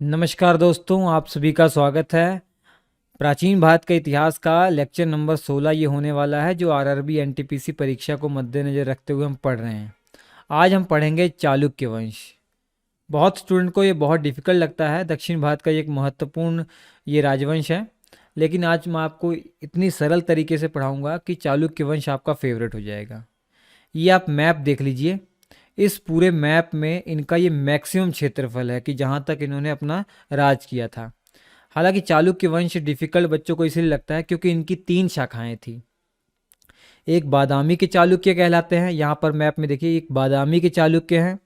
नमस्कार दोस्तों, आप सभी का स्वागत है। प्राचीन भारत का इतिहास का लेक्चर नंबर 16 ये होने वाला है, जो आरआरबी एनटीपीसी परीक्षा को मद्देनज़र रखते हुए हम पढ़ रहे हैं। आज हम पढ़ेंगे चालुक्य वंश। बहुत स्टूडेंट को ये बहुत डिफिकल्ट लगता है। दक्षिण भारत का एक महत्वपूर्ण ये राजवंश है, लेकिन आज मैं आपको इतनी सरल तरीके से पढ़ाऊंगा कि चालुक्य वंश आपका फेवरेट हो जाएगा। ये आप मैप देख लीजिए। इस पूरे मैप में इनका ये मैक्सिमम क्षेत्रफल है कि जहाँ तक इन्होंने अपना राज किया था। हालांकि चालुक्य वंश डिफिकल्ट बच्चों को इसलिए लगता है क्योंकि इनकी 3 शाखाएं थी। एक बादामी के चालुक्य कहलाते हैं, यहाँ पर मैप में देखिए एक बादामी के चालुक्य हैं,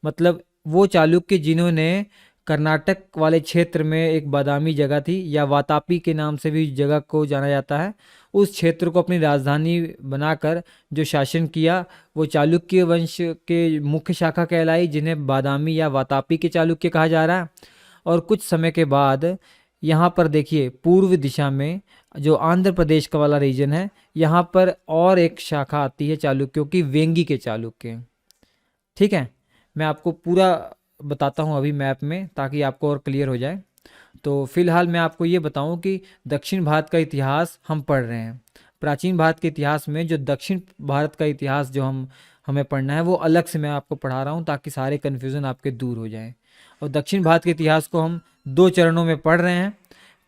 मतलब वो चालुक्य जिन्होंने कर्नाटक वाले क्षेत्र में एक बादामी जगह थी या वातापी के नाम से भी जगह को जाना जाता है, उस क्षेत्र को अपनी राजधानी बनाकर जो शासन किया वो चालुक्य वंश के मुख्य शाखा कहलाई, जिन्हें बादामी या वातापी के चालुक्य कहा जा रहा है। और कुछ समय के बाद यहाँ पर देखिए पूर्व दिशा में जो आंध्र प्रदेश का वाला रीजन है, यहाँ पर और एक शाखा आती है चालुक्यों की, वेंगी के चालुक्य। ठीक है, मैं आपको पूरा बताता हूँ अभी मैप में ताकि आपको और क्लियर हो जाए। तो फिलहाल मैं आपको ये बताऊं कि दक्षिण भारत का इतिहास हम पढ़ रहे हैं। प्राचीन भारत के इतिहास में जो दक्षिण भारत का इतिहास जो हमें पढ़ना है वो अलग से मैं आपको पढ़ा रहा हूँ ताकि सारे कन्फ्यूज़न आपके दूर हो जाएं। और दक्षिण भारत के इतिहास को हम 2 चरणों में पढ़ रहे हैं।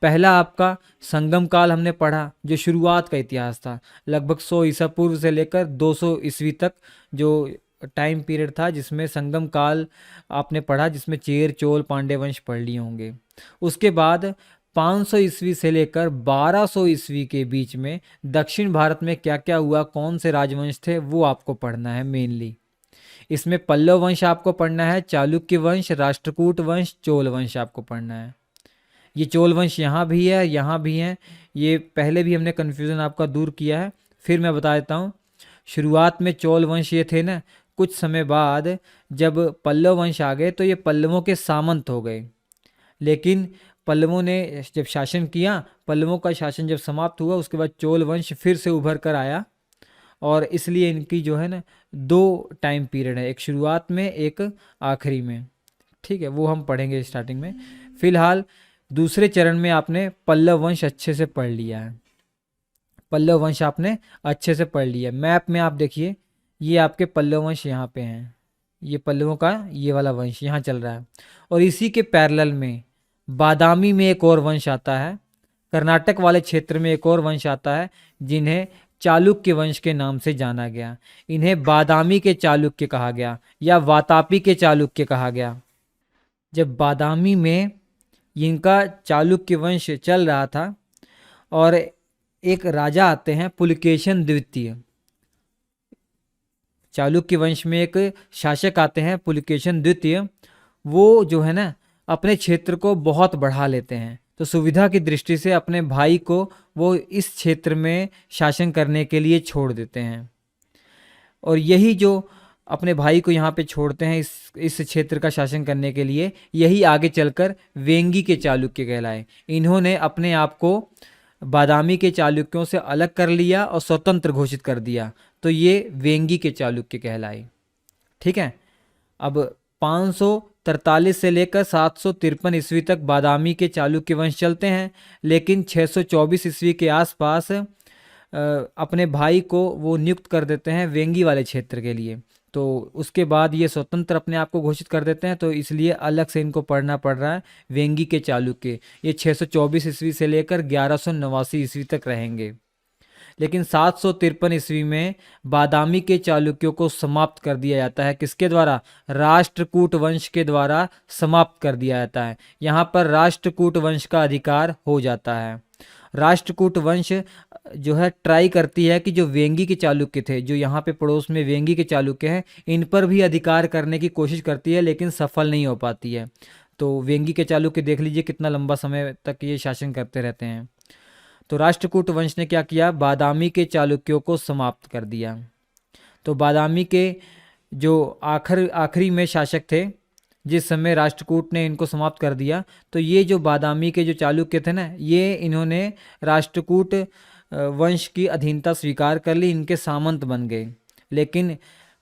पहला आपका संगम काल हमने पढ़ा, जो शुरुआत का इतिहास था, लगभग 100 ईसा पूर्व से लेकर 200 ईस्वी तक जो टाइम पीरियड था, जिसमें संगम काल आपने पढ़ा, जिसमें चेर चोल पांड्य वंश पढ़ लिए होंगे। उसके बाद 500 ईस्वी से लेकर 1200 ईस्वी के बीच में दक्षिण भारत में क्या क्या हुआ, कौन से राजवंश थे, वो आपको पढ़ना है मेनली। इसमें पल्लव वंश आपको पढ़ना है, चालुक्य वंश, राष्ट्रकूट वंश, चोल वंश आपको पढ़ना है। ये चोल वंश यहाँ भी है, यहाँ भी है। ये पहले भी हमने कन्फ्यूज़न आपका दूर किया है, फिर मैं बता देता हूँ। शुरुआत में चोल वंश ये थे ना, कुछ समय बाद जब पल्लव वंश आ गए तो ये पल्लवों के सामंत हो गए। लेकिन पल्लवों ने जब शासन किया, पल्लवों का शासन जब समाप्त हुआ, उसके बाद चोल वंश फिर से उभर कर आया। और इसलिए इनकी जो है ना 2 टाइम पीरियड है, एक शुरुआत में एक आखिरी में। ठीक है, वो हम पढ़ेंगे स्टार्टिंग में। फिलहाल दूसरे चरण में आपने पल्लव वंश अच्छे से पढ़ लिया है। पल्लव वंश आपने अच्छे से पढ़ लिया। मैप में आप देखिए, ये आपके पल्लव वंश यहाँ पे हैं, ये पल्लवों का ये वाला वंश यहाँ चल रहा है। और इसी के पैरेलल में बादामी में एक और वंश आता है, कर्नाटक वाले क्षेत्र में एक और वंश आता है, जिन्हें चालुक्य वंश के नाम से जाना गया। इन्हें बादामी के चालुक्य कहा गया या वातापी के चालुक्य कहा गया। जब बादामी में इनका चालुक्य वंश चल रहा था और एक राजा आते हैं पुलकेशन द्वितीय, चालुक्य वंश में एक शासक आते हैं पुलकेशन द्वितीय, वो जो है ना अपने क्षेत्र को बहुत बढ़ा लेते हैं। तो सुविधा की दृष्टि से अपने भाई को वो इस क्षेत्र में शासन करने के लिए छोड़ देते हैं। और यही जो अपने भाई को यहाँ पे छोड़ते हैं इस क्षेत्र का शासन करने के लिए, यही आगे चलकर वेंगी के चालुक्य कहलाए। इन्होंने अपने आप को बादामी के चालुक्यों से अलग कर लिया और स्वतंत्र घोषित कर दिया, तो ये वेंगी के चालुक्य कहलाए। ठीक है, अब 543 से लेकर 753 ईस्वी तक बादामी के चालुक्य वंश चलते हैं, लेकिन 624 ईस्वी के आसपास अपने भाई को वो नियुक्त कर देते हैं वेंगी वाले क्षेत्र के लिए। तो उसके बाद ये स्वतंत्र अपने आप को घोषित कर देते हैं, तो इसलिए अलग से इनको पढ़ना पड़ रहा है वेंगी के चालुक्य। ये 624 ईस्वी से लेकर 1189 ईस्वी तक रहेंगे। लेकिन 753 ईस्वी में बादामी के चालुक्यों को समाप्त कर दिया जाता है। किसके द्वारा? राष्ट्रकूट वंश के द्वारा समाप्त कर दिया जाता है। यहाँ पर राष्ट्रकूट वंश का अधिकार हो जाता है। राष्ट्रकूट वंश जो है ट्राई करती है कि जो वेंगी के चालुक्य थे, जो यहाँ पे पड़ोस में वेंगी के चालुक्य हैं, इन पर भी अधिकार करने की कोशिश करती है, लेकिन सफल नहीं हो पाती है। तो वेंगी के चालुक्य देख लीजिए कितना लंबा समय तक ये शासन करते रहते हैं। तो राष्ट्रकूट वंश ने क्या किया? बादामी के चालुक्यों को समाप्त कर दिया। तो बादामी के जो आखिरी में शासक थे, जिस समय राष्ट्रकूट ने इनको समाप्त कर दिया, तो ये जो बादामी के जो चालुक्य थे ना, ये इन्होंने राष्ट्रकूट वंश की अधीनता स्वीकार कर ली, इनके सामंत बन गए। लेकिन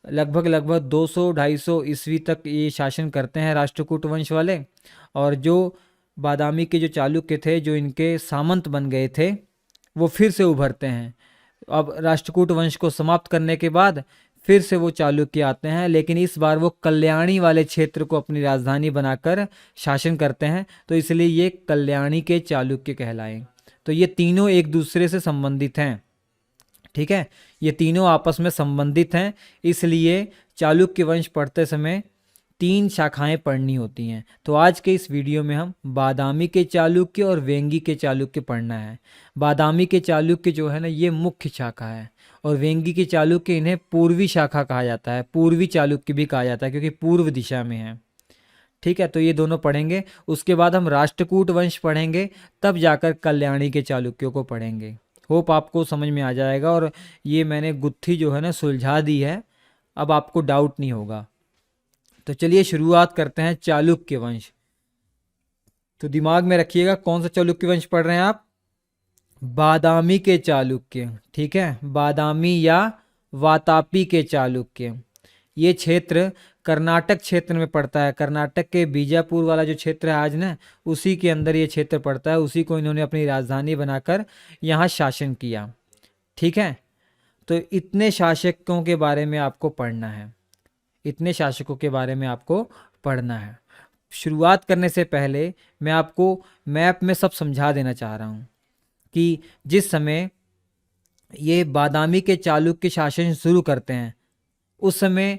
लगभग 200-250 ईस्वी तक ये शासन करते हैं राष्ट्रकूट वंश वाले। और जो बादामी के जो चालुक्य थे, जो इनके सामंत बन गए थे, वो फिर से उभरते हैं। अब राष्ट्रकूट वंश को समाप्त करने के बाद फिर से वो चालुक्य आते हैं, लेकिन इस बार वो कल्याणी वाले क्षेत्र को अपनी राजधानी बनाकर शासन करते हैं, तो इसलिए ये कल्याणी के चालुक्य कहलाए। तो ये तीनों एक दूसरे से संबंधित हैं, ठीक है, ये तीनों आपस में संबंधित हैं, इसलिए चालुक्य वंश पढ़ते समय 3 शाखाएं पढ़नी होती हैं। तो आज के इस वीडियो में हम बादामी के चालुक्य और वेंगी के चालुक्य पढ़ना है। बादामी के चालुक्य जो है ना, ये मुख्य शाखा है, और वेंगी के चालुक्य इन्हें पूर्वी शाखा कहा जाता है, पूर्वी चालुक्य भी कहा जाता है, क्योंकि पूर्व दिशा में है, ठीक है। तो ये दोनों पढ़ेंगे, उसके बाद हम राष्ट्रकूट वंश पढ़ेंगे, तब जाकर कल्याणी के चालुक्यों को पढ़ेंगे। होप आपको समझ में आ जाएगा, और ये मैंने गुत्थी जो है ना सुलझा दी है, अब आपको डाउट नहीं होगा। तो चलिए शुरुआत करते हैं चालुक्य वंश। तो दिमाग में रखिएगा कौन सा चालुक्य वंश पढ़ रहे हैं आप, बादामी के चालुक्य, ठीक है, बादामी या वातापी के चालुक्य। ये क्षेत्र कर्नाटक क्षेत्र में पड़ता है, कर्नाटक के बीजापुर वाला जो क्षेत्र है आज ना, उसी के अंदर ये क्षेत्र पड़ता है, उसी को इन्होंने अपनी राजधानी बनाकर यहाँ शासन किया, ठीक है। तो इतने शासकों के बारे में आपको पढ़ना है, इतने शासकों के बारे में आपको पढ़ना है। शुरुआत करने से पहले मैं आपको मैप में सब समझा देना चाह रहा हूँ कि जिस समय ये बादामी के चालुक्य शासन शुरू करते हैं, उस समय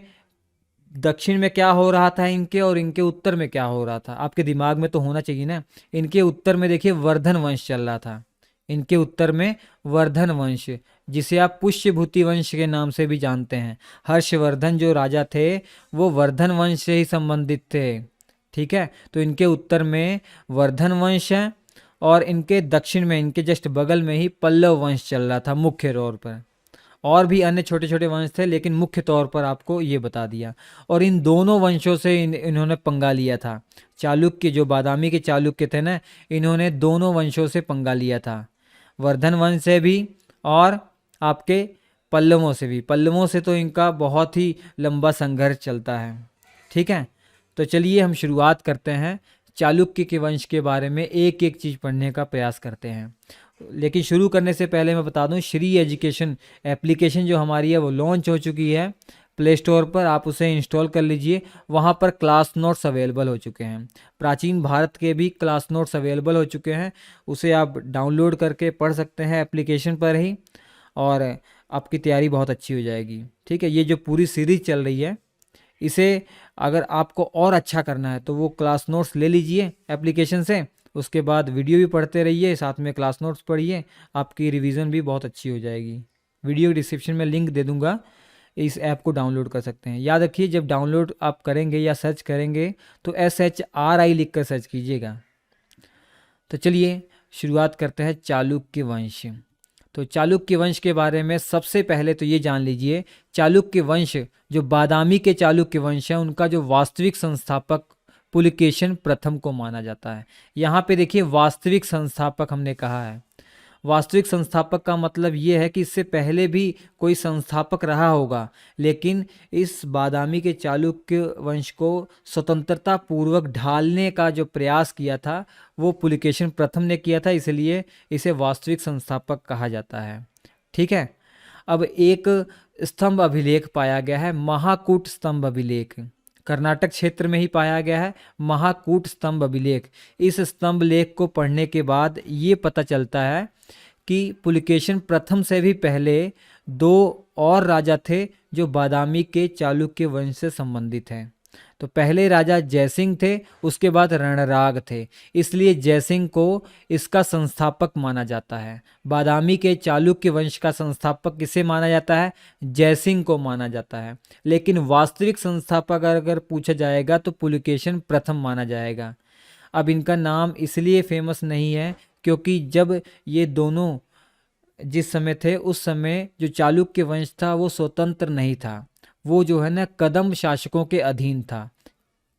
दक्षिण में क्या हो रहा था इनके, और इनके उत्तर में क्या हो रहा था, आपके दिमाग में तो होना चाहिए ना। इनके उत्तर में देखिए वर्धन वंश चल रहा था, इनके उत्तर में वर्धन वंश, जिसे आप पुष्यभूति वंश के नाम से भी जानते हैं। हर्षवर्धन जो राजा थे वो वर्धन वंश से ही संबंधित थे, ठीक है। तो इनके उत्तर में वर्धन वंश है, और इनके दक्षिण में, इनके जस्ट बगल में ही पल्लव वंश चल रहा था मुख्य तौर पर। और भी अन्य छोटे छोटे वंश थे, लेकिन मुख्य तौर पर आपको ये बता दिया। और इन दोनों वंशों से इन्होंने पंगा लिया था। चालुक्य जो बादामी के चालुक्य थे ना, इन्होंने दोनों वंशों से पंगा लिया था, वर्धन वंश से भी और आपके पल्लवों से भी। पल्लवों से तो इनका बहुत ही लंबा संघर्ष चलता है, ठीक है। तो चलिए हम शुरुआत करते हैं, चालुक्य के वंश के बारे में एक एक चीज़ पढ़ने का प्रयास करते हैं। लेकिन शुरू करने से पहले मैं बता दूं, श्री एजुकेशन एप्लीकेशन जो हमारी है वो लॉन्च हो चुकी है प्ले स्टोर पर, आप उसे इंस्टॉल कर लीजिए। वहाँ पर क्लास नोट्स अवेलेबल हो चुके हैं, प्राचीन भारत के भी क्लास नोट्स अवेलेबल हो चुके हैं, उसे आप डाउनलोड करके पढ़ सकते हैं एप्लीकेशन पर ही, और आपकी तैयारी बहुत अच्छी हो जाएगी, ठीक है। ये जो पूरी सीरीज चल रही है, इसे अगर आपको और अच्छा करना है तो वो क्लास नोट्स ले लीजिए एप्लीकेशन से, उसके बाद वीडियो भी पढ़ते रहिए, साथ में क्लास नोट्स पढ़िए, आपकी रिवीजन भी बहुत अच्छी हो जाएगी। वीडियो डिस्क्रिप्शन में लिंक दे दूंगा, इस ऐप को डाउनलोड कर सकते हैं। याद रखिए जब डाउनलोड आप करेंगे या सर्च करेंगे तो SHRI लिख कर सर्च कीजिएगा। तो चलिए शुरुआत करते हैं चालुक्य वंश। तो चालुक्य वंश के बारे में सबसे पहले तो ये जान लीजिए, चालुक्य वंश जो बादामी के चालुक्य वंश है, उनका जो वास्तविक संस्थापक पुलकेशन प्रथम को माना जाता है। यहाँ पे देखिए वास्तविक संस्थापक हमने कहा है। वास्तविक संस्थापक का मतलब ये है कि इससे पहले भी कोई संस्थापक रहा होगा, लेकिन इस बादामी के चालुक्य वंश को स्वतंत्रता पूर्वक ढालने का जो प्रयास किया था वो पुलकेशन प्रथम ने किया था, इसलिए इसे वास्तविक संस्थापक कहा जाता है, ठीक है। अब एक स्तंभ अभिलेख पाया गया है, महाकूट स्तंभ अभिलेख, कर्नाटक क्षेत्र में ही पाया गया है महाकूट स्तंभ अभिलेख। इस स्तंभ लेख को पढ़ने के बाद ये पता चलता है कि पुलकेशन प्रथम से भी पहले 2 और राजा थे जो बादामी के चालुक्य वंश से संबंधित हैं। तो पहले राजा जयसिंह थे, उसके बाद रणराग थे, इसलिए जयसिंह को इसका संस्थापक माना जाता है। बादामी के चालुक्य वंश का संस्थापक किसे माना जाता है, जयसिंह को माना जाता है। लेकिन वास्तविक संस्थापक अगर पूछा जाएगा तो पुलकेशन प्रथम माना जाएगा। अब इनका नाम इसलिए फेमस नहीं है क्योंकि जब ये दोनों जिस समय थे उस समय जो चालुक्य वंश था वो स्वतंत्र नहीं था, वो जो है ना कदम शासकों के अधीन था।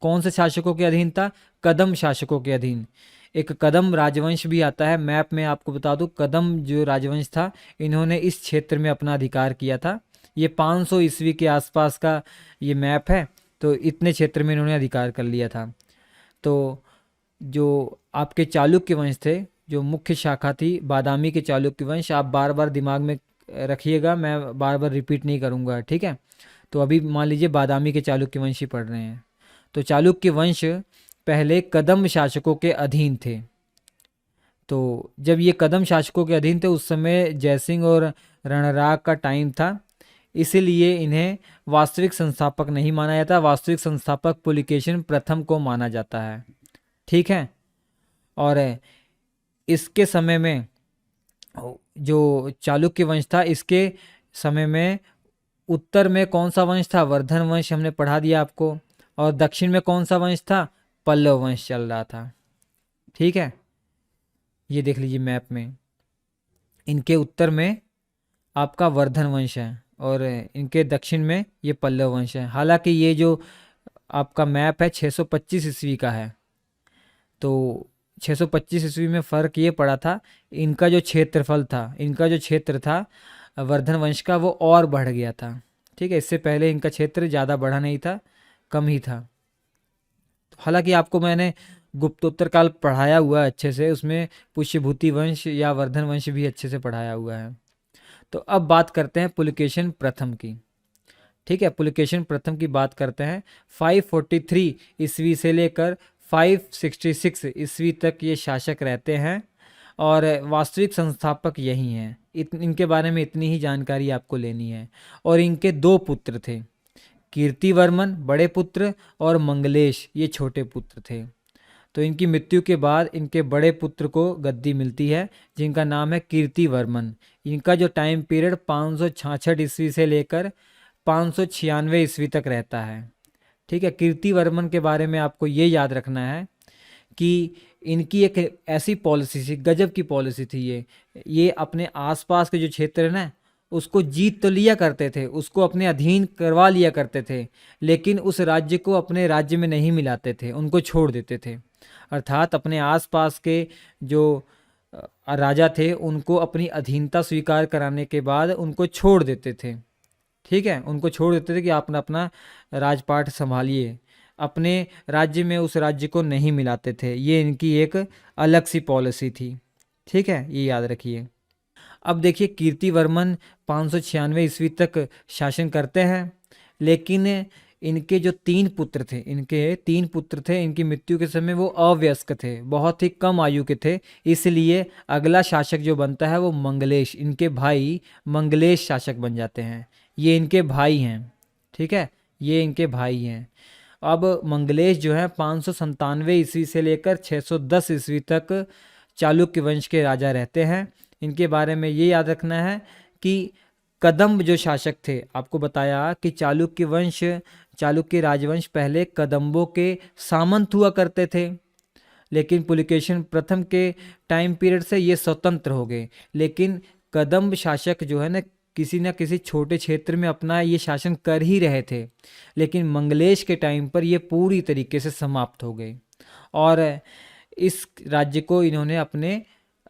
कौन से शासकों के अधीन था, कदम शासकों के अधीन। एक कदम राजवंश भी आता है, मैप में आपको बता दूं, कदम जो राजवंश था इन्होंने इस क्षेत्र में अपना अधिकार किया था, ये 500 ईस्वी के आसपास का ये मैप है। तो इतने क्षेत्र में इन्होंने अधिकार कर लिया था। तो जो आपके चालुक्य वंश थे, जो मुख्य शाखा थी बादामी के चालुक्य वंश, आप बार बार दिमाग में रखिएगा, मैं बार बार रिपीट नहीं करूँगा, ठीक है। तो अभी मान लीजिए बादामी के चालुक्य वंश ही पढ़ रहे हैं। तो चालुक्य वंश पहले कदम्ब शासकों के अधीन थे। तो जब ये कदम शासकों के अधीन थे उस समय जयसिंह और रणराग का टाइम था, इसीलिए इन्हें वास्तविक संस्थापक नहीं माना जाता। वास्तविक संस्थापक पुलिकेशिन प्रथम को माना जाता है, ठीक है। और इसके समय में जो चालुक्य वंश था, इसके समय में उत्तर में कौन सा वंश था? वर्धन वंश, हमने पढ़ा दिया आपको। और दक्षिण में कौन सा वंश था? पल्लव वंश चल रहा था, ठीक है। ये देख लीजिए मैप में, इनके उत्तर में आपका वर्धन वंश है और इनके दक्षिण में ये पल्लव वंश है। हालांकि ये जो आपका मैप है 625 ईस्वी का है। तो 625 ईस्वी में फ़र्क ये पड़ा था, इनका जो क्षेत्रफल था, इनका जो क्षेत्र था वर्धन वंश का, वो और बढ़ गया था, ठीक है। इससे पहले इनका क्षेत्र ज़्यादा बढ़ा नहीं था, कम ही था। हालांकि आपको मैंने गुप्तोत्तर काल पढ़ाया हुआ है अच्छे से, उसमें पुष्यभूति वंश या वर्धन वंश भी अच्छे से पढ़ाया हुआ है। तो अब बात करते हैं पुलकेशिन प्रथम की, ठीक है। पुलकेशिन प्रथम की बात करते हैं। 543 ईस्वी से लेकर 566 ईस्वी तक ये शासक रहते हैं और वास्तविक संस्थापक यही हैं। इनके बारे में इतनी ही जानकारी आपको लेनी है। और इनके दो पुत्र थे, कीर्तिवर्मन बड़े पुत्र और मंगलेश ये छोटे पुत्र थे। तो इनकी मृत्यु के बाद इनके बड़े पुत्र को गद्दी मिलती है, जिनका नाम है कीर्तिवर्मन। इनका जो टाइम पीरियड 566 ईस्वी से लेकर 596 ईस्वी तक रहता है, ठीक है। कीर्तिवर्मन के बारे में आपको ये याद रखना है कि इनकी एक ऐसी पॉलिसी थी, गजब की पॉलिसी थी ये अपने आसपास के जो क्षेत्र है ना, उसको जीत तो लिया करते थे, उसको अपने अधीन करवा लिया करते थे, लेकिन उस राज्य को अपने राज्य में नहीं मिलाते थे, उनको छोड़ देते थे। अर्थात अपने आसपास के जो राजा थे उनको अपनी अधीनता स्वीकार कराने के बाद उनको छोड़ देते थे, ठीक है। उनको छोड़ देते थे कि आप अपना राजपाट संभालिए, अपने राज्य में उस राज्य को नहीं मिलाते थे। ये इनकी एक अलग सी पॉलिसी थी, ठीक है, ये याद रखिए। अब देखिए कीर्तिवर्मन 596 ईस्वी तक शासन करते हैं, लेकिन इनके जो तीन पुत्र थे, इनकी मृत्यु के समय वो अवयस्क थे, बहुत ही कम आयु के थे। इसलिए अगला शासक जो बनता है वो मंगलेश, इनके भाई मंगलेश शासक बन जाते हैं। ये इनके भाई हैं, ठीक है, ये इनके भाई हैं। अब मंगलेश जो है 597 ईस्वी से लेकर 610 ईस्वी तक चालुक्य वंश के राजा रहते हैं। इनके बारे में ये याद रखना है कि कदम्ब जो शासक थे, आपको बताया कि चालुक्य राजवंश पहले कदम्बों के सामंत हुआ करते थे, लेकिन पुलकेशिन प्रथम के टाइम पीरियड से ये स्वतंत्र हो गए। लेकिन कदम्ब शासक जो है ना, किसी न किसी छोटे क्षेत्र में अपना ये शासन कर ही रहे थे, लेकिन मंगलेश के टाइम पर ये पूरी तरीके से समाप्त हो गए और इस राज्य को इन्होंने अपने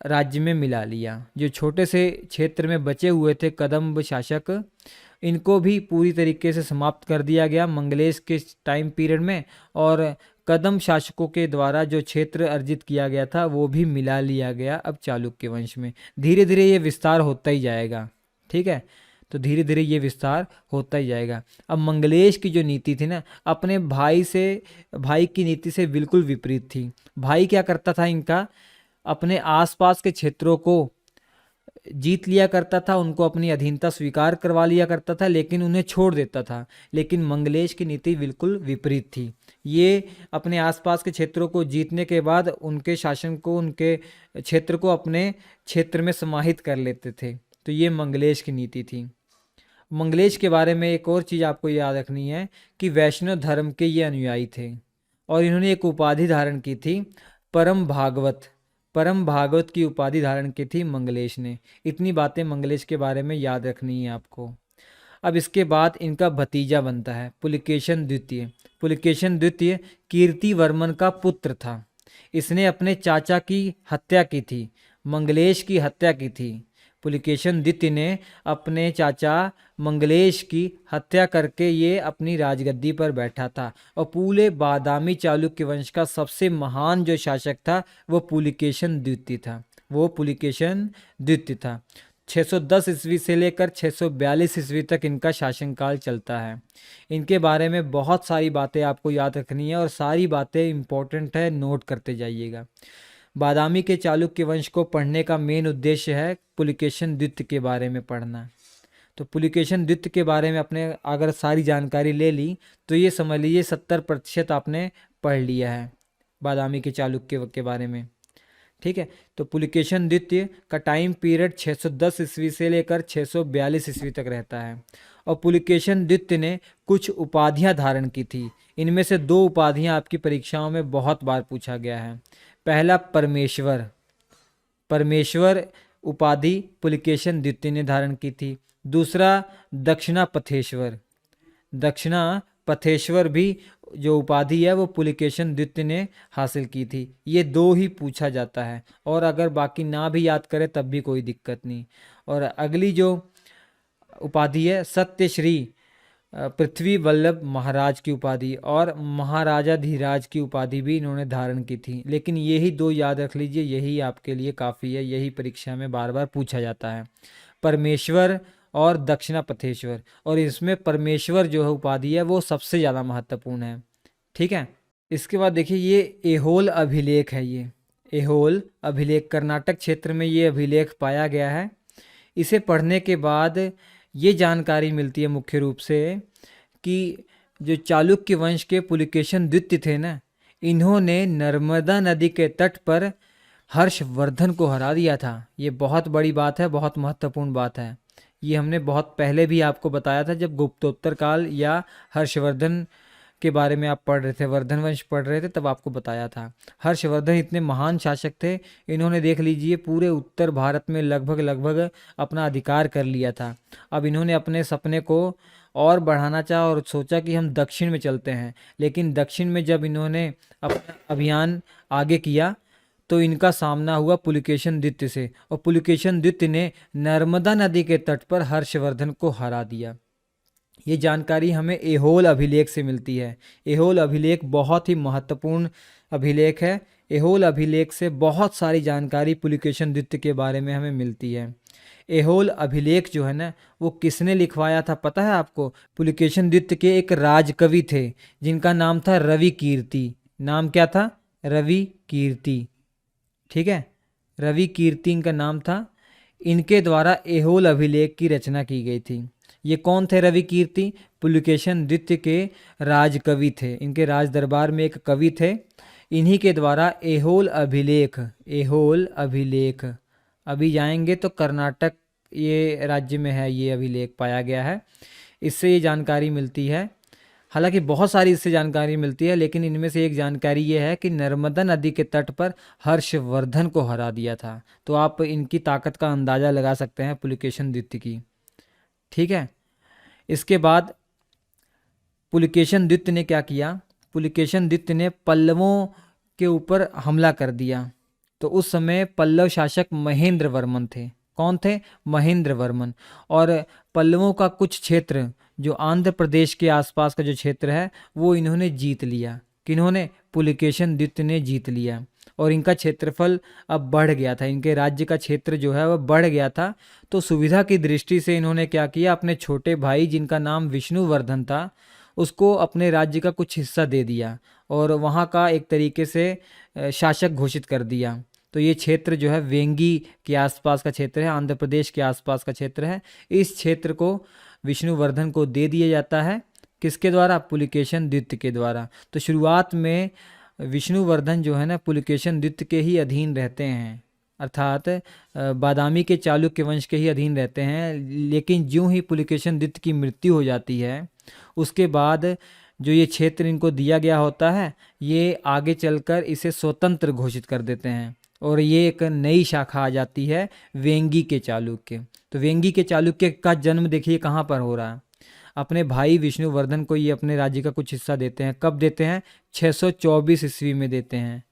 राज्य में मिला लिया। जो छोटे से क्षेत्र में बचे हुए थे कदम्ब शासक, इनको भी पूरी तरीके से समाप्त कर दिया गया मंगलेश के टाइम पीरियड में, और कदम्ब शासकों के द्वारा जो क्षेत्र अर्जित किया गया था वो भी मिला लिया गया अब चालुक्य वंश में। धीरे धीरे ये विस्तार होता ही जाएगा, ठीक है। तो धीरे धीरे ये विस्तार होता ही जाएगा। अब मंगलेश की जो नीति थी ना, अपने भाई की नीति से बिल्कुल विपरीत थी। भाई क्या करता था इनका, अपने आसपास के क्षेत्रों को जीत लिया करता था, उनको अपनी अधीनता स्वीकार करवा लिया करता था, लेकिन उन्हें छोड़ देता था। लेकिन मंगलेश की नीति बिल्कुल विपरीत थी। ये अपने आसपास के क्षेत्रों को जीतने के बाद उनके शासन को, उनके क्षेत्र को अपने क्षेत्र में समाहित कर लेते थे। तो ये मंगलेश की नीति थी। मंगलेश के बारे में एक और चीज़ आपको याद रखनी है कि वैष्णव धर्म के ये अनुयायी थे और इन्होंने एक उपाधि धारण की थी, परम भागवत की उपाधि धारण की थी मंगलेश ने। इतनी बातें मंगलेश के बारे में याद रखनी है आपको। अब इसके बाद इनका भतीजा बनता है पुलकेशिन द्वितीय कीर्तिवर्मन का पुत्र था। इसने अपने चाचा की हत्या की थी, मंगलेश की हत्या की थी। पुलिकेशन द्वितीय ने अपने चाचा मंगलेश की हत्या करके ये अपनी राजगद्दी पर बैठा था। और पूरे बादामी चालुक्य वंश का सबसे महान जो शासक था वो पुलिकेशन द्वितीय था, वो पुलिकेशन द्वितीय था। 610 ईस्वी से लेकर 642 ईस्वी तक इनका शासनकाल चलता है। इनके बारे में बहुत सारी बातें आपको याद रखनी है और सारी बातें इम्पोर्टेंट है, नोट करते जाइएगा। बादामी के चालुक्य वंश को पढ़ने का मेन उद्देश्य है पुलिकेशन द्वितीय के बारे में पढ़ना। तो पुलिकेशन द्वितीय के बारे में अपने अगर सारी जानकारी ले ली तो ये समझ लीजिए 70% आपने पढ़ लिया है बादामी के चालुक्य के बारे में। ठीक है, तो पुलिकेशन द्वितीय का टाइम पीरियड 610 ईस्वी से लेकर 642 ईस्वी तक रहता है। और पुलिकेशन द्वितीय ने कुछ उपाधियां धारण की थी। इनमें से 2 उपाधियां आपकी परीक्षाओं में बहुत बार पूछा गया है। पहला परमेश्वर, परमेश्वर उपाधि पुलिकेशन द्वितीय ने धारण की थी। दूसरा दक्षिणापथेश्वर, दक्षिणापथेश्वर भी जो उपाधि है वो पुलिकेशन द्वितीय ने हासिल की थी। ये 2 ही पूछा जाता है और अगर बाकी ना भी याद करे तब भी कोई दिक्कत नहीं। और अगली जो उपाधि है सत्यश्री पृथ्वी वल्लभ महाराज की उपाधि और महाराजा धीराज की उपाधि भी इन्होंने धारण की थी। लेकिन यही 2 याद रख लीजिए, यही आपके लिए काफ़ी है, यही परीक्षा में बार बार पूछा जाता है, परमेश्वर और दक्षिणापथेश्वर। और इसमें परमेश्वर जो है उपाधि है वो सबसे ज़्यादा महत्वपूर्ण है। ठीक है, इसके बाद देखिए ये ऐहोल अभिलेख है। ये ऐहोल अभिलेख कर्नाटक क्षेत्र में ये अभिलेख पाया गया है। इसे पढ़ने के बाद ये जानकारी मिलती है मुख्य रूप से कि जो चालुक्य वंश के पुलिकेशन द्वितीय थे ना, इन्होंने नर्मदा नदी के तट पर हर्षवर्धन को हरा दिया था। ये बहुत बड़ी बात है, बहुत महत्वपूर्ण बात है। ये हमने बहुत पहले भी आपको बताया था जब गुप्तोत्तर काल या हर्षवर्धन के बारे में आप पढ़ रहे थे, वर्धन वंश पढ़ रहे थे, तब आपको बताया था। हर्षवर्धन इतने महान शासक थे, इन्होंने देख लीजिए पूरे उत्तर भारत में लगभग अपना अधिकार कर लिया था। अब इन्होंने अपने सपने को और बढ़ाना चाहा और सोचा कि हम दक्षिण में चलते हैं। लेकिन दक्षिण में जब इन्होंने अपना अभियान आगे किया तो इनका सामना हुआ पुलिकेशन द्वितीय से, और पुलिकेशन द्वितीय ने नर्मदा नदी के तट पर हर्षवर्धन को हरा दिया। ये जानकारी हमें ऐहोल अभिलेख से मिलती है। ऐहोल अभिलेख बहुत ही महत्वपूर्ण अभिलेख है। ऐहोल अभिलेख से बहुत सारी जानकारी पुलिकेशन द्वितीय के बारे में हमें मिलती है। ऐहोल अभिलेख जो है ना वो किसने लिखवाया था पता है आपको? पुलिकेशन द्वितीय के एक राजकवि थे जिनका नाम था रवि कीर्ति। नाम क्या था? रवि कीर्ति। ठीक है, रवि कीर्ति इनका नाम था। इनके द्वारा ऐहोल अभिलेख की रचना की गई थी। ये कौन थे रवि कीर्ति? पुलिकेशन द्वितीय के राजकवि थे। इनके राज दरबार में एक कवि थे। इन्हीं के द्वारा ऐहोल अभिलेख, ऐहोल अभिलेख अभी जाएंगे तो कर्नाटक ये राज्य में है, ये अभिलेख पाया गया है। इससे ये जानकारी मिलती है। हालांकि बहुत सारी इससे जानकारी मिलती है, लेकिन इनमें से एक जानकारी ये है कि नर्मदा नदी के तट पर हर्षवर्धन को हरा दिया था। तो आप इनकी ताकत का अंदाज़ा लगा सकते हैं पुलिकेशन द्वितीय की। ठीक है, इसके बाद पुलिकेशन द्वितीय ने क्या किया? पुलिकेशन द्वितीय ने पल्लवों के ऊपर हमला कर दिया। तो उस समय पल्लव शासक महेंद्र वर्मन थे। कौन थे? महेंद्र वर्मन। और पल्लवों का कुछ क्षेत्र जो आंध्र प्रदेश के आसपास का जो क्षेत्र है वो इन्होंने जीत लिया। किन्होंने? पुलिकेशन द्वितीय ने जीत लिया। और इनका क्षेत्रफल अब बढ़ गया था, इनके राज्य का क्षेत्र जो है वह बढ़ गया था। तो सुविधा की दृष्टि से इन्होंने क्या किया? अपने छोटे भाई जिनका नाम विष्णुवर्धन था उसको अपने राज्य का कुछ हिस्सा दे दिया और वहाँ का एक तरीके से शासक घोषित कर दिया। तो ये क्षेत्र जो है वेंगी के आसपास का क्षेत्र है, आंध्र प्रदेश के आसपास का क्षेत्र है। इस क्षेत्र को विष्णुवर्धन को दे दिया जाता है। किसके द्वारा? पुलिकेशन द्वितीय के द्वारा। तो शुरुआत में विष्णुवर्धन जो है ना पुलिकेशन द्वितीय के ही अधीन रहते हैं, अर्थात बादामी के चालुक्य वंश के ही अधीन रहते हैं। लेकिन ज्यों ही पुलिकेशन द्वितीय की मृत्यु हो जाती है उसके बाद जो ये क्षेत्र इनको दिया गया होता है ये आगे चलकर इसे स्वतंत्र घोषित कर देते हैं और ये एक नई शाखा आ जाती है वेंगी के चालुक्य। तो वेंगी के चालुक्य का जन्म देखिए कहाँ पर हो रहा है? अपने भाई विष्णुवर्धन को ये अपने राज्य का कुछ हिस्सा देते हैं। कब देते हैं? 624 ईस्वी में देते हैं।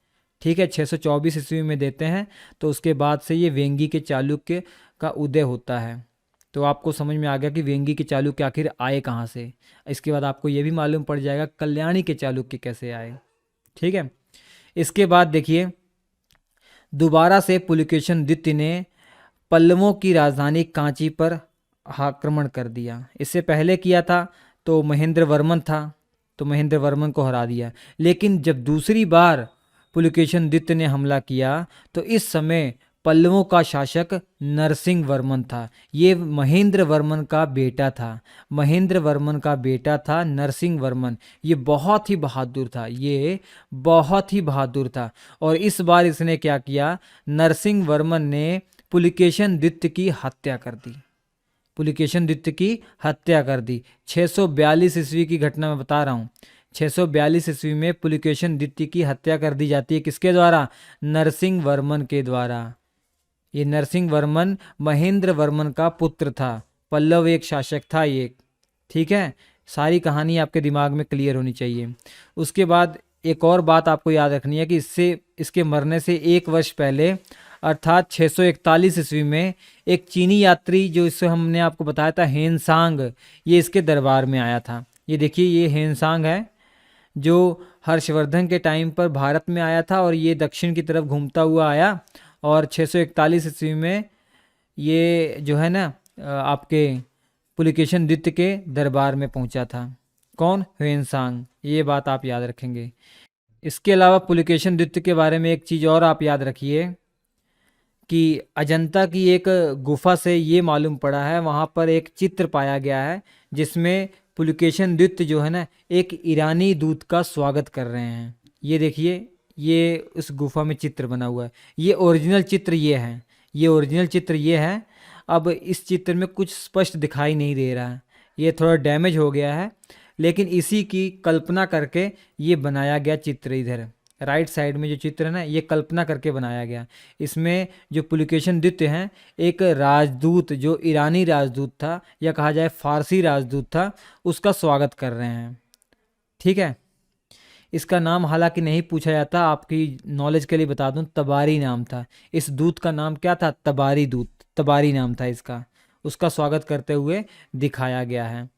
ठीक है, 624 ईस्वी में देते हैं। तो उसके बाद से ये वेंगी के चालुक्य का उदय होता है। तो आपको समझ में आ गया कि वेंगी के चालुक्य आखिर आए कहाँ से। इसके बाद आपको ये भी मालूम पड़ जाएगा कल्याणी के चालुक्य कैसे आए। ठीक है। इसके बाद देखिए, दोबारा से पुलकेशन द्वितीय ने पल्लवों की राजधानी कांची पर आक्रमण कर दिया। इससे पहले किया था तो महेंद्र वर्मन था, तो महेंद्र वर्मन को हरा दिया। लेकिन जब दूसरी बार पुलकेशन द्वितीय ने हमला किया तो इस समय पल्लवों का शासक नरसिंह वर्मन था। ये महेंद्र वर्मन का बेटा था, महेंद्र वर्मन का बेटा था नरसिंह वर्मन। ये बहुत ही बहादुर था, ये बहुत ही बहादुर था। और इस बार इसने क्या किया, नरसिंह वर्मन ने पुलकेशन द्वितीय की हत्या कर दी, पुलकेशन द्वितीय की हत्या कर दी। 642 ईस्वी की घटना मैं बता रहा हूँ। 642 ईस्वी में पुलकेशन द्वितीय की हत्या कर दी जाती है। किसके द्वारा? नरसिंह वर्मन के द्वारा। ये नरसिंह वर्मन महेंद्र वर्मन का पुत्र था, पल्लव एक शासक था ये। ठीक है, सारी कहानी आपके दिमाग में क्लियर होनी चाहिए। उसके बाद एक और बात आपको याद रखनी है कि इसके मरने से 1 वर्ष पहले अर्थात 641 ईस्वी में एक चीनी यात्री, जो इससे हमने आपको बताया था हेनसांग, ये इसके दरबार में आया था। ये देखिए, ये हेनसांग है जो हर्षवर्धन के टाइम पर भारत में आया था और ये दक्षिण की तरफ घूमता हुआ आया और 641 ईस्वी में ये जो है ना आपके पुलकेशन द्वितीय के दरबार में पहुंचा था। कौन? ह्वेनसांग। ये बात आप याद रखेंगे। इसके अलावा पुलकेशन द्वितीय के बारे में एक चीज़ और आप याद रखिए कि अजंता की एक गुफा से ये मालूम पड़ा है, वहाँ पर एक चित्र पाया गया है जिसमें पुलकेशन द्वितीय जो है ना एक ईरानी दूत का स्वागत कर रहे हैं। ये देखिए, ये उस गुफा में चित्र बना हुआ है। ये ओरिजिनल चित्र ये है, ये ओरिजिनल चित्र ये है। अब इस चित्र में कुछ स्पष्ट दिखाई नहीं दे रहा है, ये थोड़ा डैमेज हो गया है, लेकिन इसी की कल्पना करके ये बनाया गया चित्र। इधर राइट साइड में जो चित्र है ना, ये कल्पना करके बनाया गया। इसमें जो पुलकेशन द्वितीय हैं, एक राजदूत जो ईरानी राजदूत था या कहा जाए फारसी राजदूत था, उसका स्वागत कर रहे हैं। ठीक है। इसका नाम हालांकि नहीं पूछा जाता, आपकी नॉलेज के लिए बता दूं, तबारी नाम था। इस दूत का नाम क्या था? तबारी दूत, तबारी नाम था इसका। उसका स्वागत करते हुए दिखाया गया है।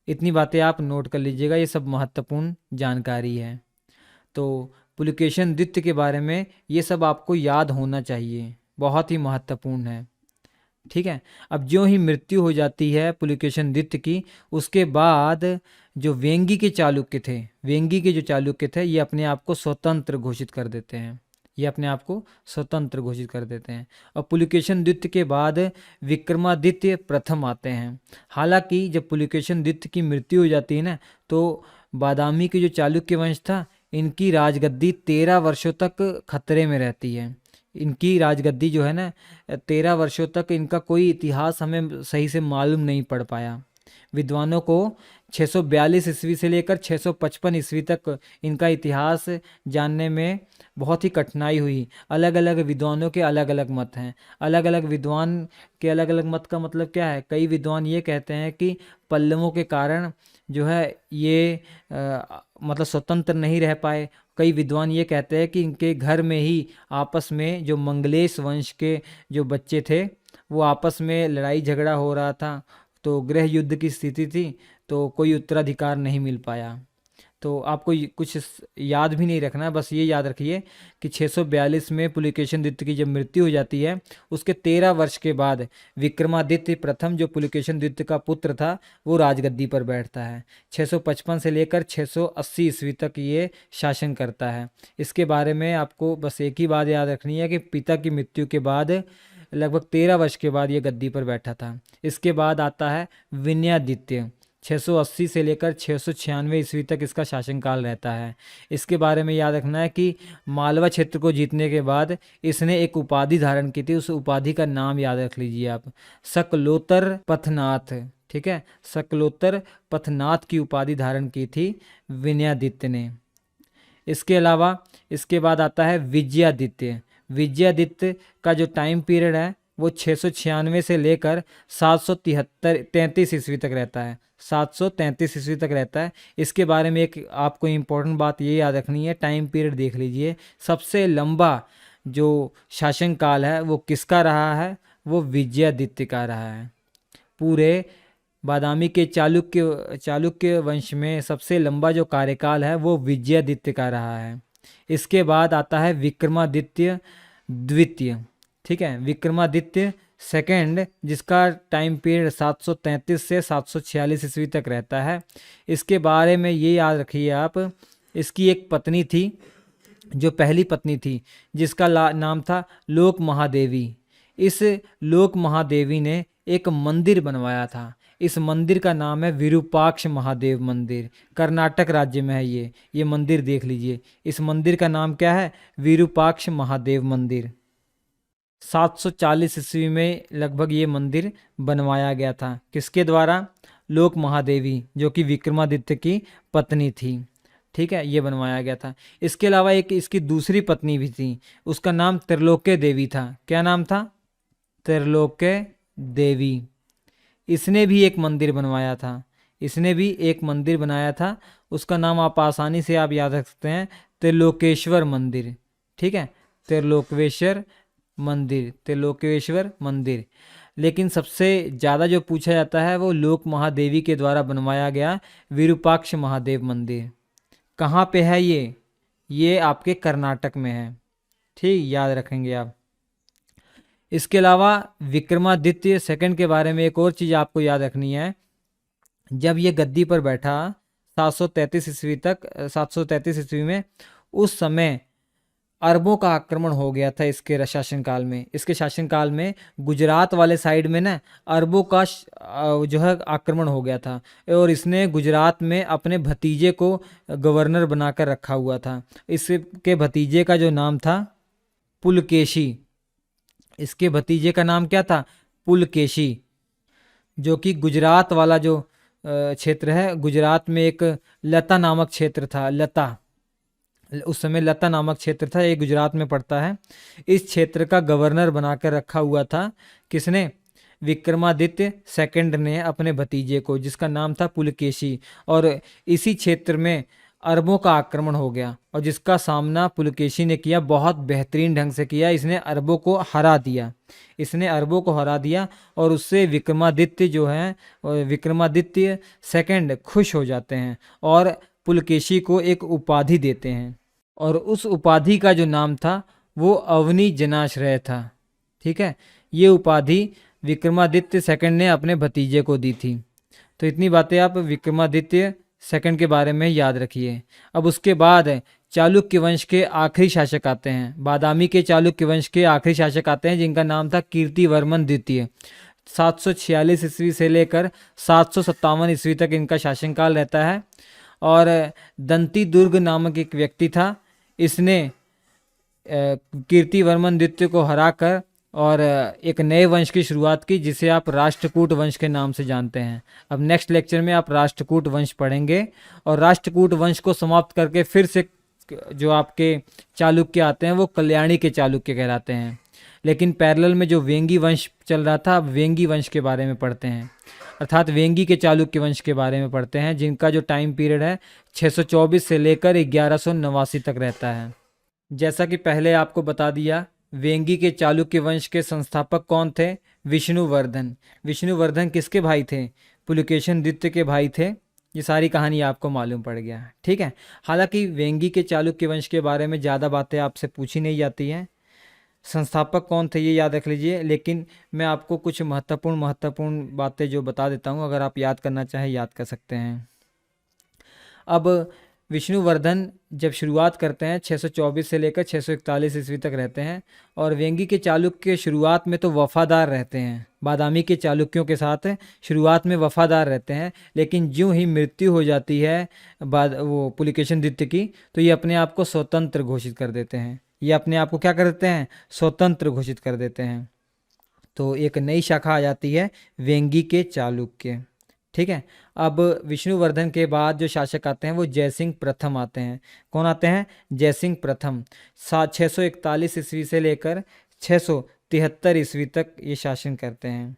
इतनी बातें आप नोट कर लीजिएगा, ये सब महत्वपूर्ण जानकारी है। तो पुलकेशन द्वितीय के बारे में ये सब आपको याद होना चाहिए, बहुत ही महत्वपूर्ण है। ठीक है। अब जो ही मृत्यु हो जाती है पुलकेशन द्वितीय की, उसके बाद जो वेंगी के चालुक्य थे, वेंगी के जो चालुक्य थे, ये अपने आप को स्वतंत्र घोषित कर देते हैं, ये अपने आप को स्वतंत्र घोषित कर देते हैं। और पुलकेशन द्वितीय के बाद विक्रमादित्य प्रथम आते हैं। हालांकि जब पुलकेशन द्वितीय की मृत्यु हो जाती है ना, तो बादामी के जो चालुक्य वंश था, इनकी राजगद्दी 13 वर्षों तक खतरे में रहती है। इनकी राजगद्दी जो है ना 13 वर्षों तक इनका कोई इतिहास हमें सही से मालूम नहीं पड़ पाया। विद्वानों को 642 ईस्वी से लेकर 655 ईस्वी तक इनका इतिहास जानने में बहुत ही कठिनाई हुई। अलग अलग विद्वानों के अलग अलग मत हैं। अलग अलग विद्वान के अलग अलग मत का मतलब क्या है? कई विद्वान ये कहते हैं कि पल्लवों के कारण जो है ये मतलब स्वतंत्र नहीं रह पाए। कई विद्वान ये कहते हैं कि इनके घर में ही आपस में जो मंगलेश वंश के जो बच्चे थे, वो आपस में लड़ाई झगड़ा हो रहा था, तो गृह युद्ध की स्थिति थी, तो कोई उत्तराधिकार नहीं मिल पाया। तो आपको कुछ याद भी नहीं रखना है, बस ये याद रखिए कि 642 में पुलकेशन द्वितीय की जब मृत्यु हो जाती है, उसके 13 वर्ष के बाद विक्रमादित्य प्रथम जो पुलकेशन द्वितीय का पुत्र था, वो राजगद्दी पर बैठता है। 655 से लेकर 680 ईस्वी तक ये शासन करता है। इसके बारे में आपको बस एक ही बात याद रखनी है कि पिता की मृत्यु के बाद लगभग 13 वर्ष के बाद ये गद्दी पर बैठा था। इसके बाद आता है विनयादित्य। 680 से लेकर 696 ईस्वी तक इसका शासनकाल रहता है। इसके बारे में याद रखना है कि मालवा क्षेत्र को जीतने के बाद इसने एक उपाधि धारण की थी। उस उपाधि का नाम याद रख लीजिए आप, सकलोतर पथनाथ। ठीक है, सकलोतर पथनाथ की उपाधि धारण की थी विनयादित्य ने। इसके अलावा इसके बाद आता है विजयादित्य। विजयादित्य का जो टाइम पीरियड है वो 696 से लेकर 733 ईस्वी तक रहता है। 733 ईस्वी तक रहता है। इसके बारे में एक आपको इम्पोर्टेंट बात ये याद रखनी है, टाइम पीरियड देख लीजिए। सबसे लंबा जो शासन काल है वो किसका रहा है? वो विजयादित्य का रहा है। पूरे बादामी के चालुक्य वंश में सबसे लंबा जो कार्यकाल है वो विजयादित्य का रहा है। इसके बाद आता है विक्रमादित्य द्वितीय। ठीक है, विक्रमादित्य सेकंड, जिसका टाइम पीरियड 733 से 746 ईस्वी तक रहता है। इसके बारे में ये याद रखिए आप, इसकी एक पत्नी थी, जो पहली पत्नी थी, जिसका नाम था लोक महादेवी। इस लोक महादेवी ने एक मंदिर बनवाया था। इस मंदिर का नाम है विरूपाक्ष महादेव मंदिर। कर्नाटक राज्य में है ये मंदिर देख लीजिए। इस मंदिर का नाम क्या है? विरूपाक्ष महादेव मंदिर। 740 ईस्वी में लगभग ये मंदिर बनवाया गया था। किसके द्वारा? लोक महादेवी, जो कि विक्रमादित्य की पत्नी थी। ठीक है, ये बनवाया गया था। इसके अलावा एक इसकी दूसरी पत्नी भी थी, उसका नाम त्रिलोक्य देवी था। क्या नाम था? त्रिलोक्य देवी। इसने भी एक मंदिर बनवाया था। इसने भी एक मंदिर बनाया था, उसका नाम आप आसानी से आप याद रख सकते हैं, त्रिलोकेश्वर मंदिर। ठीक है, त्रिलोकेश्वर मंदिर, त्रिलोकेश्वर मंदिर। लेकिन सबसे ज़्यादा जो पूछा जाता है वो लोक महादेवी के द्वारा बनवाया गया विरूपाक्ष महादेव मंदिर। कहाँ पे है ये आपके कर्नाटक में है। ठीक, याद रखेंगे आप। इसके अलावा विक्रमादित्य सेकंड के बारे में एक और चीज़ आपको याद रखनी है। जब ये गद्दी पर बैठा 733 ईस्वी तक, 733 ईस्वी में, उस समय अरबों का आक्रमण हो गया था इसके शासनकाल में। इसके शासनकाल में गुजरात वाले साइड में ना अरबों का जो है आक्रमण हो गया था, और इसने गुजरात में अपने भतीजे को गवर्नर बनाकर रखा हुआ था। इसके भतीजे का जो नाम था पुलकेशी। इसके भतीजे का नाम क्या था? पुलकेशी, जो कि गुजरात वाला जो क्षेत्र है, गुजरात में एक लता नामक क्षेत्र था। लता, उस समय लता नामक क्षेत्र था, ये गुजरात में पड़ता है। इस क्षेत्र का गवर्नर बनाकर रखा हुआ था। किसने? विक्रमादित्य सेकंड ने अपने भतीजे को, जिसका नाम था पुलकेशी। और इसी क्षेत्र में अरबों का आक्रमण हो गया, और जिसका सामना पुलकेशी ने किया, बहुत बेहतरीन ढंग से किया। इसने अरबों को हरा दिया। इसने अरबों को हरा दिया, और उससे विक्रमादित्य जो है, विक्रमादित्य सेकंड खुश हो जाते हैं और पुलकेशी को एक उपाधि देते हैं, और उस उपाधि का जो नाम था वो अवनी जनाश्रय था। ठीक है, ये उपाधि विक्रमादित्य सेकंड ने अपने भतीजे को दी थी। तो इतनी बातें आप विक्रमादित्य सेकंड के बारे में याद रखिए। अब उसके बाद चालुक्य वंश के आखिरी शासक आते हैं। बादामी के चालुक्य वंश के आखिरी शासक आते हैं, जिनका नाम था कीर्तिवर्मन द्वितीय। 746 ईस्वी से लेकर 757 ईस्वी तक इनका शासनकाल रहता है। और दंती दुर्ग नामक एक व्यक्ति था, इसने कीर्तिवर्मन द्वितीय को हराकर और एक नए वंश की शुरुआत की, जिसे आप राष्ट्रकूट वंश के नाम से जानते हैं। अब नेक्स्ट लेक्चर में आप राष्ट्रकूट वंश पढ़ेंगे, और राष्ट्रकूट वंश को समाप्त करके फिर से जो आपके चालुक्य आते हैं वो कल्याणी के चालुक्य कहलाते हैं। लेकिन पैरेलल में जो वेंगी वंश चल रहा था, अब वेंगी वंश के बारे में पढ़ते हैं, अर्थात वेंगी के चालुक्य वंश के बारे में पढ़ते हैं, जिनका जो टाइम पीरियड है 624 से लेकर 1189 तक रहता है। जैसा कि पहले आपको बता दिया, वेंगी के चालुक्य वंश के संस्थापक कौन थे? विष्णुवर्धन। विष्णुवर्धन किसके भाई थे? पुलकेशन द्वितीय के भाई थे। ये सारी कहानी आपको मालूम पड़ गया। ठीक है, हालांकि वेंगी के चालुक्य वंश के बारे में ज़्यादा बातें आपसे पूछी नहीं जाती हैं। संस्थापक कौन थे ये याद रख लीजिए, लेकिन मैं आपको कुछ महत्वपूर्ण बातें जो बता देता हूँ, अगर आप याद करना चाहें याद कर सकते हैं। अब विष्णुवर्धन जब शुरुआत करते हैं 624 से लेकर 641 ईस्वी तक रहते हैं, और वेंगी के चालुक्य शुरुआत में तो वफादार रहते हैं, बादामी के चालुक्यों के साथ शुरुआत में वफादार रहते हैं। लेकिन ज्यों ही मृत्यु हो जाती है वो पुलकेशन द्वितीय की, तो ये अपने आप को स्वतंत्र घोषित कर देते हैं। ये अपने आप को क्या कर देते हैं? स्वतंत्र घोषित कर देते हैं। तो एक नई शाखा आ जाती है वेंगी के चालुक्य। ठीक है, अब विष्णुवर्धन के बाद जो शासक आते हैं वो जयसिंह प्रथम आते हैं। कौन आते हैं? जयसिंह प्रथम। 641 ईस्वी से लेकर 673 ईस्वी तक ये शासन करते हैं,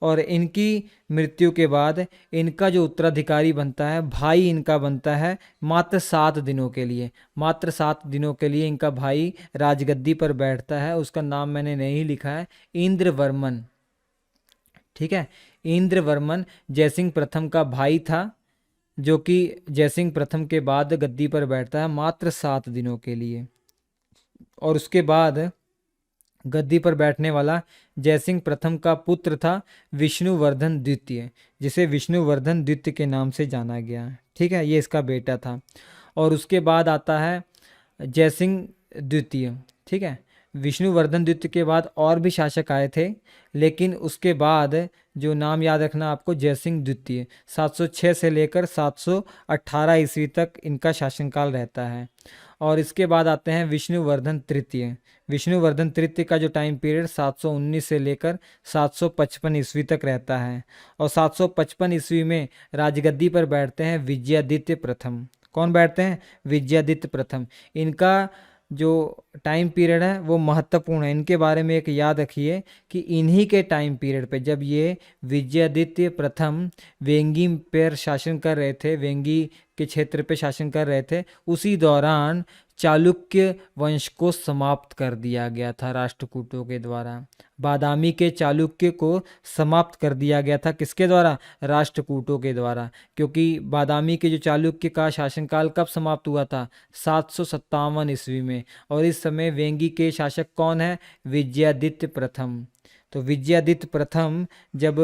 और इनकी मृत्यु के बाद इनका जो उत्तराधिकारी बनता है, भाई इनका बनता है मात्र 7 दिनों के लिए। मात्र 7 दिनों के लिए इनका भाई राजगद्दी पर बैठता है। उसका नाम मैंने नहीं लिखा है, इंद्रवर्मन। ठीक है। इंद्रवर्मन जयसिंह प्रथम का भाई था, जो कि जयसिंह प्रथम के बाद गद्दी पर बैठता है मात्र 7 दिनों के लिए। और उसके बाद गद्दी पर बैठने वाला जयसिंह प्रथम का पुत्र था विष्णुवर्धन द्वितीय, जिसे विष्णुवर्धन द्वितीय के नाम से जाना गया। ठीक है, ये इसका बेटा था। और उसके बाद आता है जयसिंह द्वितीय। ठीक है, विष्णुवर्धन द्वितीय के बाद और भी शासक आए थे, लेकिन उसके बाद जो नाम याद रखना आपको, जयसिंह द्वितीय 706 से लेकर 718 ईस्वी तक इनका शासनकाल रहता है। और इसके बाद आते हैं विष्णुवर्धन तृतीय। विष्णुवर्धन तृतीय का जो टाइम पीरियड 719 से लेकर 755 ईस्वी तक रहता है। और 755 ईस्वी में राजगद्दी पर बैठते हैं विजयादित्य प्रथम। कौन बैठते हैं? विजयादित्य प्रथम। इनका जो टाइम पीरियड है वो महत्वपूर्ण है। इनके बारे में एक याद रखिए कि इन्हीं के टाइम पीरियड पे, जब ये विजयादित्य प्रथम वेंगी पर शासन कर रहे थे, वेंगी के क्षेत्र पे शासन कर रहे थे, उसी दौरान चालुक्य वंश को समाप्त कर दिया गया था राष्ट्रकूटों के द्वारा। बादामी के चालुक्य को समाप्त कर दिया गया था, किसके द्वारा? राष्ट्रकूटों के द्वारा। क्योंकि बादामी के जो चालुक्य का शासनकाल कब समाप्त हुआ था? 757 ईस्वी में। और इस समय वेंगी के शासक कौन है? विजयादित्य प्रथम। तो विजयादित्य प्रथम जब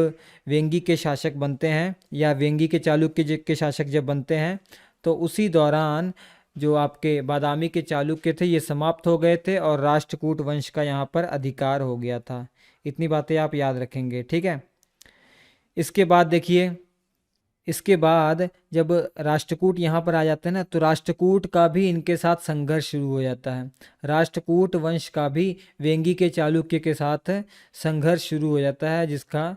वेंगी के शासक बनते हैं, या वेंगी के चालुक्य के शासक जब बनते हैं, तो उसी दौरान जो आपके बादामी के चालुक्य थे ये समाप्त हो गए थे और राष्ट्रकूट वंश का यहाँ पर अधिकार हो गया था। इतनी बातें आप याद रखेंगे। ठीक है, इसके बाद देखिए, इसके बाद जब राष्ट्रकूट यहाँ पर आ जाते हैं ना, तो राष्ट्रकूट का भी इनके साथ संघर्ष शुरू हो जाता है। राष्ट्रकूट वंश का भी वेंगी के चालुक्य के साथ संघर्ष शुरू हो जाता है, जिसका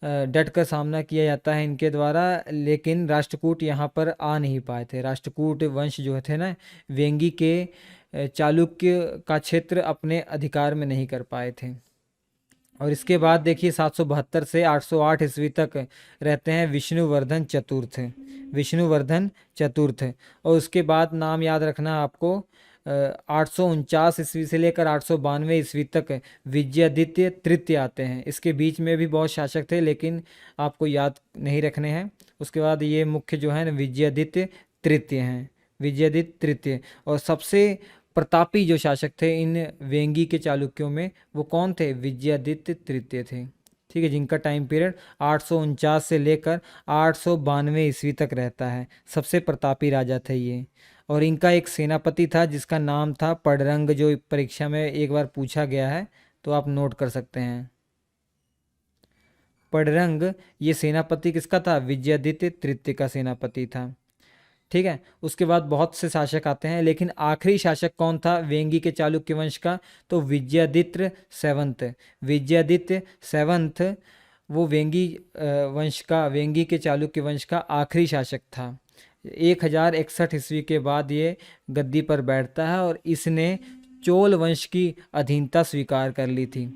डट कर सामना किया जाता है इनके द्वारा। लेकिन राष्ट्रकूट यहाँ पर आ नहीं पाए थे। राष्ट्रकूट वंश जो थे ना, वेंगी के चालुक्य का क्षेत्र अपने अधिकार में नहीं कर पाए थे। और इसके बाद देखिए 772 से 808 ईस्वी तक रहते हैं विष्णुवर्धन चतुर्थ। विष्णुवर्धन चतुर्थ। और उसके बाद नाम याद रखना आपको, 849 ईस्वी से लेकर 892 ईस्वी तक विजयादित्य तृतीय आते हैं। इसके बीच में भी बहुत शासक थे, लेकिन आपको याद नहीं रखने हैं। उसके बाद ये मुख्य जो है ना विजयादित्य तृतीय हैं, विजयादित्य तृतीय। और सबसे प्रतापी जो शासक थे इन वेंगी के चालुक्यों में, वो कौन थे? विजयादित्य तृतीय थे। ठीक है, जिनका टाइम पीरियड 849 से लेकर 892 ईस्वी तक रहता है। सबसे प्रतापी राजा थे ये। और इनका एक सेनापति था जिसका नाम था पडरंग, जो परीक्षा में एक बार पूछा गया है, तो आप नोट कर सकते हैं। पडरंग ये सेनापति किसका था? विजयादित्य तृतीय का सेनापति था। ठीक है, उसके बाद बहुत से शासक आते हैं, लेकिन आखिरी शासक कौन था वेंगी के चालुक्य वंश का? तो विजयादित्य सेवंत। विजयादित्य सेवंत वो वेंगी वंश का, वेंगी के चालुक्य वंश का आखिरी शासक था। 1061 ईस्वी के बाद ये गद्दी पर बैठता है और इसने चोल वंश की अधीनता स्वीकार कर ली थी।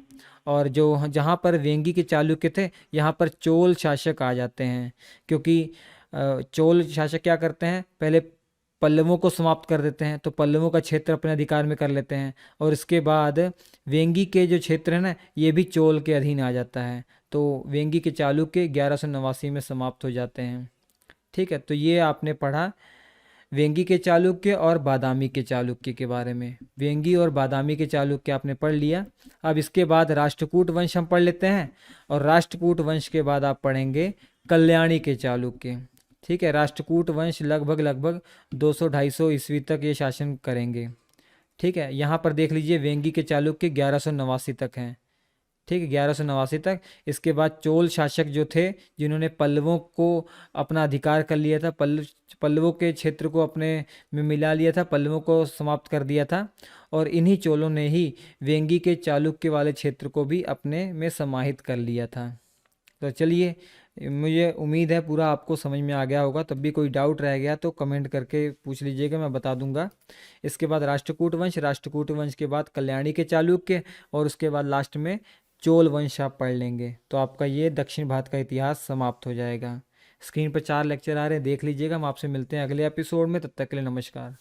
और जो जहाँ पर वेंगी के चालुक्य थे, यहाँ पर चोल शासक आ जाते हैं। क्योंकि चोल शासक क्या करते हैं? पहले पल्लवों को समाप्त कर देते हैं, तो पल्लवों का क्षेत्र अपने अधिकार में कर लेते हैं। और इसके बाद वेंगी के जो क्षेत्र है ना, ये भी चोल के अधीन आ जाता है। तो वेंगी के चालुक्य 1189 में समाप्त हो जाते हैं। ठीक है, तो ये आपने पढ़ा वेंगी के चालुक्य और बादामी के चालुक्य के बारे में। वेंगी और बादामी के चालुक्य आपने पढ़ लिया। अब इसके बाद राष्ट्रकूट वंश हम पढ़ लेते हैं, और राष्ट्रकूट वंश के बाद आप पढ़ेंगे कल्याणी के चालुक्य। ठीक है, राष्ट्रकूट वंश लगभग 200-250 ईस्वी तक ये शासन करेंगे। ठीक है, यहाँ पर देख लीजिए वेंगी के चालुक्य 1189 तक हैं। ठीक है, 1189 तक। इसके बाद चोल शासक जो थे, जिन्होंने पल्लवों को अपना अधिकार कर लिया था, पल्लवों के क्षेत्र को अपने में मिला लिया था, पल्लवों को समाप्त कर दिया था। और इन्हीं चोलों ने ही वेंगी के चालुक्य वाले क्षेत्र को भी अपने में समाहित कर लिया था। तो चलिए, मुझे उम्मीद है पूरा आपको समझ में आ गया होगा। तब भी कोई डाउट रह गया तो कमेंट करके पूछ लीजिएगा, मैं बता दूंगा। इसके बाद राष्ट्रकूट वंश, राष्ट्रकूट वंश के बाद कल्याणी के चालुक्य, और उसके बाद लास्ट में चोल वंश आप पढ़ लेंगे, तो आपका ये दक्षिण भारत का इतिहास समाप्त हो जाएगा। स्क्रीन पर 4 लेक्चर आ रहे हैं, देख लीजिएगा। हम आपसे मिलते हैं अगले एपिसोड में, तब तक के लिए नमस्कार।